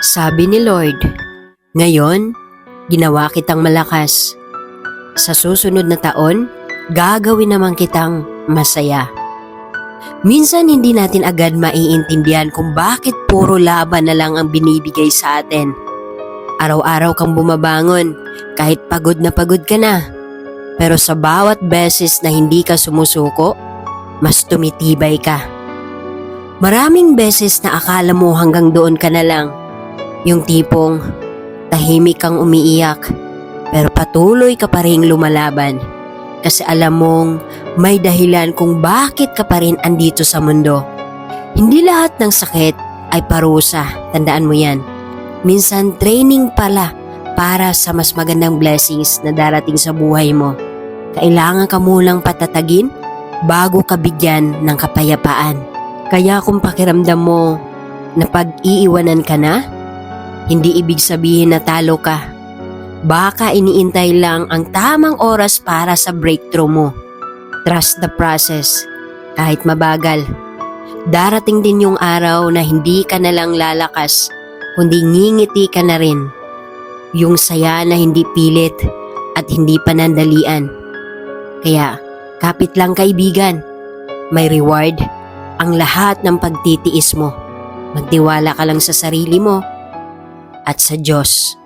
Sabi ni Lord, ngayon, ginawa kitang malakas. Sa susunod na taon, gagawin naman kitang masaya. Minsan hindi natin agad maiintindihan kung bakit puro laban na lang ang binibigay sa atin. Araw-araw kang bumabangon kahit pagod ka na. Pero sa bawat beses na hindi ka sumusuko, mas tumitibay ka. Maraming beses na akala mo hanggang doon ka na lang. Yung tipong tahimik kang umiiyak pero patuloy ka pa rin lumalaban kasi alam mong may dahilan kung bakit ka pa rin andito sa mundo. Hindi lahat ng sakit ay parusa, tandaan mo yan. Minsan training pala para sa mas magandang blessings na darating sa buhay mo. Kailangan ka munang patatagin bago ka bigyan ng kapayapaan. Kaya kung pakiramdam mo na pag-iiwanan ka na, hindi ibig sabihin na talo ka. Baka iniintay lang ang tamang oras para sa breakthrough mo. Trust the process. Kahit mabagal, darating din yung araw na hindi ka na lang lalakas, kundi ngingiti ka na rin. Yung saya na hindi pilit at hindi panandalian. Kaya, kapit lang kaibigan. May reward ang lahat ng pagtitiis mo. Magtiwala ka lang sa sarili mo at sa Diyos.